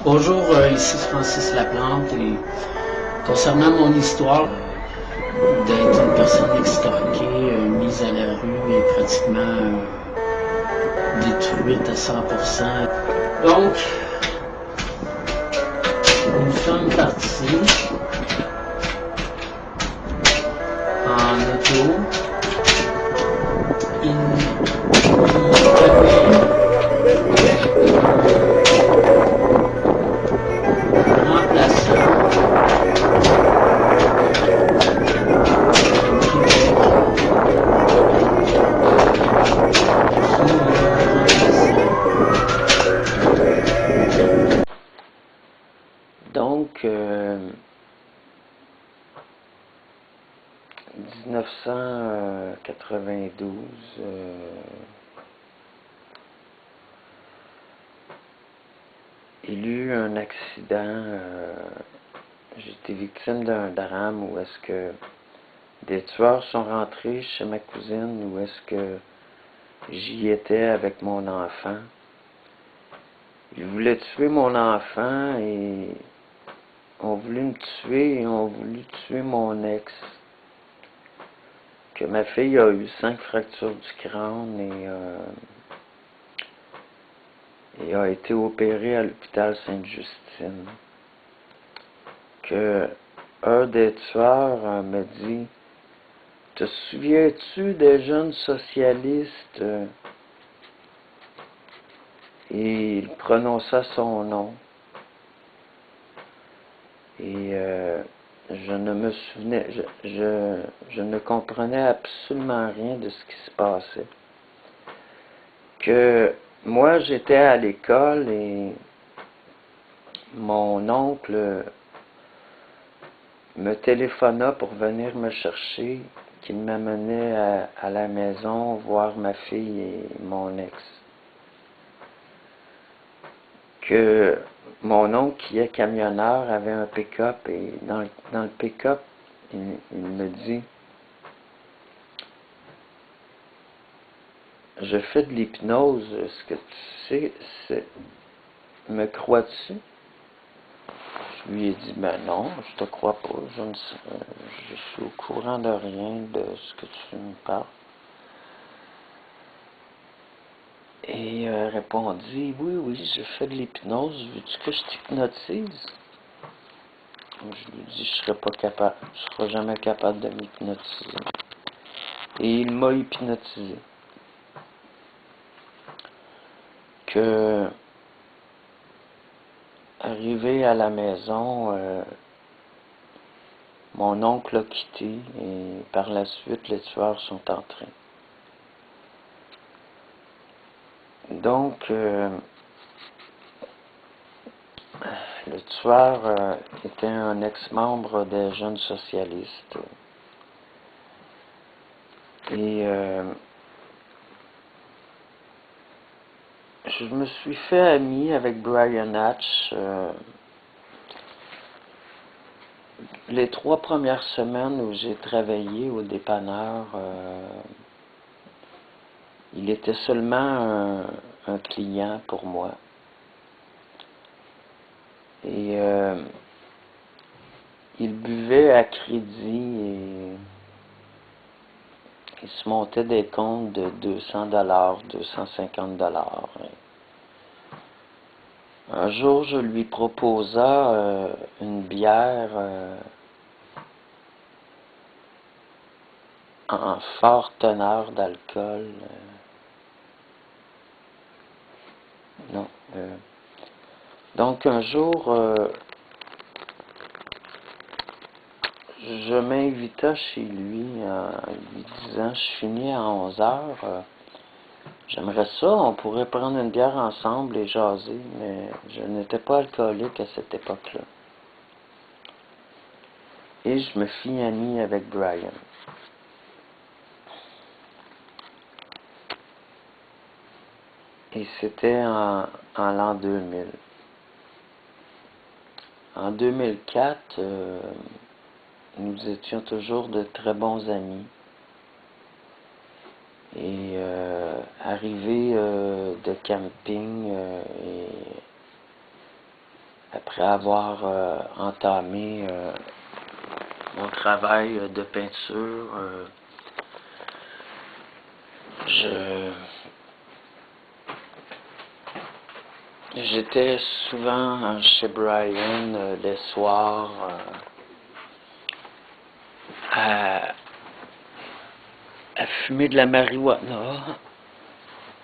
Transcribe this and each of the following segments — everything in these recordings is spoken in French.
Bonjour, ici Francis Laplante et concernant mon histoire d'être une personne extorquée, mise à la rue et pratiquement détruite à 100%. Donc, nous sommes partis en auto. Il y avait un remplaçant Québec qui l'a remplacé. Donc, 1992, il y a eu un accident. J'ai été victime d'un drame où est-ce que des tueurs sont rentrés chez ma cousine, où est-ce que j'y étais avec mon enfant. Ils voulaient tuer mon enfant et ont voulu me tuer et ont voulu tuer mon ex. Que ma fille a eu 5 fractures du crâne et a été opérée à l'hôpital Sainte-Justine. Que un des tueurs me dit: te souviens-tu des jeunes socialistes? Et il prononça son nom. Et je ne me souvenais, je ne comprenais absolument rien de ce qui se passait. Que moi, j'étais à l'école et mon oncle me téléphona pour venir me chercher, qu'il m'amenait à la maison voir ma fille et mon ex. Que mon oncle, qui est camionneur, avait un pick-up et dans le pick-up, il me dit: je fais de l'hypnose, est-ce que tu sais, me crois-tu? Je lui ai dit: ben non, je te crois pas, je suis au courant de rien de ce que tu me parles. Et il répondit: oui, je fais de l'hypnose, veux-tu que je t'hypnotise? Je lui ai dit: je serais pas capable, je serai jamais capable de m'hypnotiser. Et il m'a hypnotisé. Que, arrivé à la maison, mon oncle a quitté et par la suite, les tueurs sont entrés. Donc, le tueur était un ex-membre des Jeunes socialistes. Et je me suis fait ami avec Brian Hatch. Les 3 premières semaines où j'ai travaillé au dépanneur, il était seulement un client pour moi. Et il buvait à crédit et il se montait des comptes de 200 $, 250 $. Un jour, je lui proposa une bière en fort teneur d'alcool. Non. Donc, un jour, je m'invita chez lui en lui disant: je finis à 11 heures. J'aimerais ça, on pourrait prendre une bière ensemble et jaser, mais je n'étais pas alcoolique à cette époque-là. Et je me fis ami avec Brian. Et c'était en l'an 2000. En 2004, nous étions toujours de très bons amis. Et arrivé de camping, après avoir entamé mon travail de peinture, j'étais souvent chez Brian les soirs à fumer de la marijuana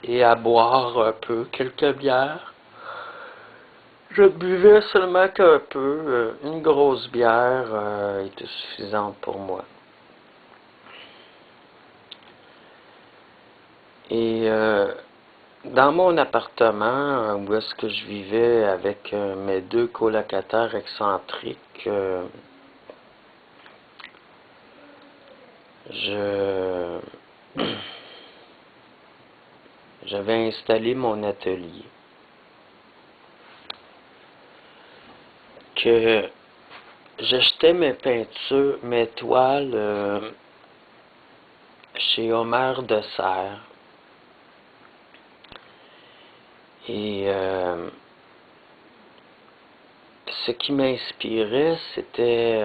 et à boire un peu, quelques bières. Je buvais seulement qu'un peu. Une grosse bière était suffisante pour moi. Et dans mon appartement, où est-ce que je vivais avec mes deux colocataires excentriques, j'avais installé mon atelier. Que j'achetais mes peintures, mes toiles chez Omer de Serre. Et ce qui m'inspirait, c'était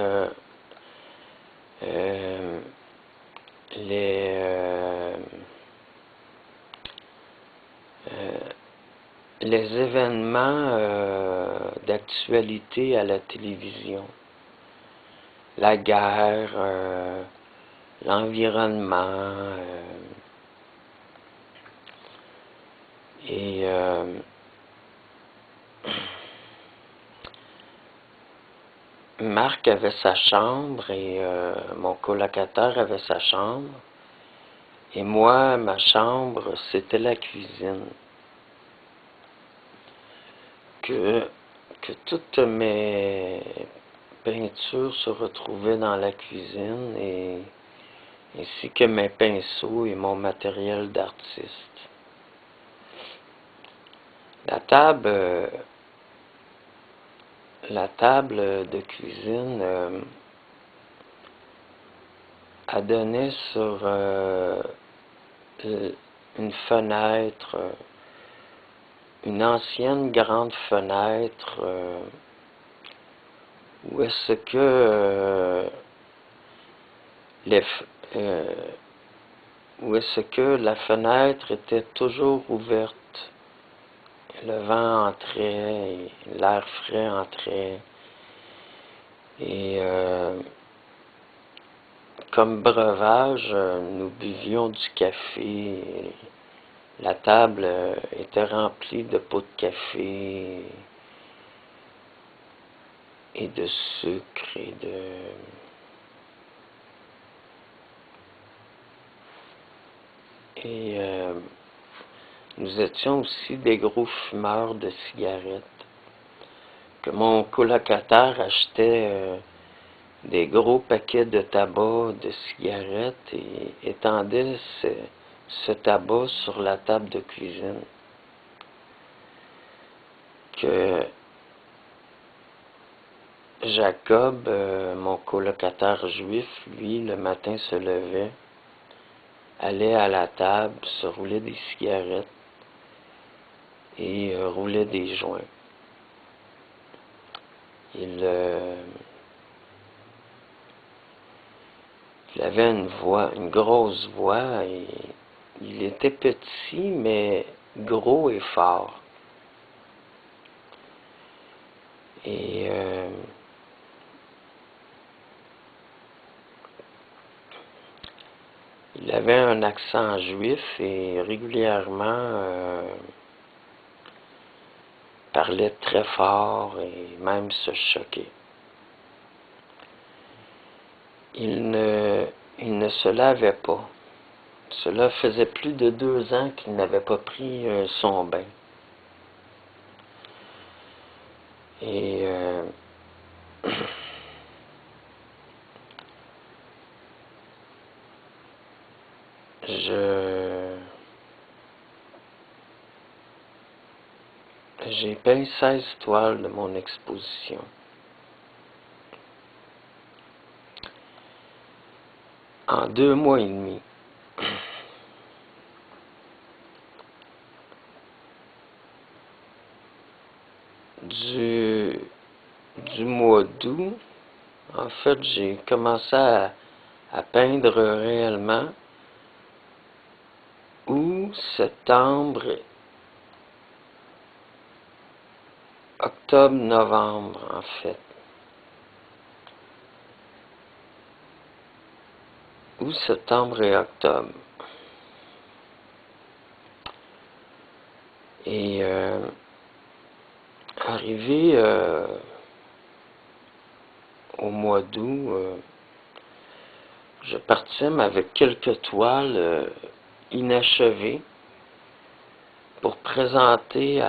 les événements d'actualité à la télévision. La guerre, l'environnement, et Marc avait sa chambre et mon colocataire avait sa chambre. Et moi, ma chambre, c'était la cuisine. Que toutes mes peintures se retrouvaient dans la cuisine, et ainsi que mes pinceaux et mon matériel d'artiste. La table de cuisine a donné sur une fenêtre, une ancienne grande fenêtre, où est-ce que la fenêtre était toujours ouverte. Le vent entrait, l'air frais entrait, et comme breuvage, nous buvions du café. La table était remplie de pots de café et de sucre et nous étions aussi des gros fumeurs de cigarettes. Que mon colocataire achetait des gros paquets de tabac, de cigarettes, et étendait ce tabac sur la table de cuisine. Que Jacob, mon colocataire juif, lui, le matin se levait, allait à la table, se roulait des cigarettes et roulait des joints. Il avait une grosse voix, et il était petit, mais gros et fort. Et il avait un accent juif et régulièrement parlait très fort et même se choquait. Il ne se lavait pas. Cela faisait plus de 2 ans qu'il n'avait pas pris son bain. Et j'ai peint 16 toiles de mon exposition. En 2 mois et demi. du mois d'août, en fait, j'ai commencé à peindre réellement août, septembre, octobre, novembre, en fait. Août, septembre et octobre. Et arrivé au mois d'août, je partis avec quelques toiles inachevées pour présenter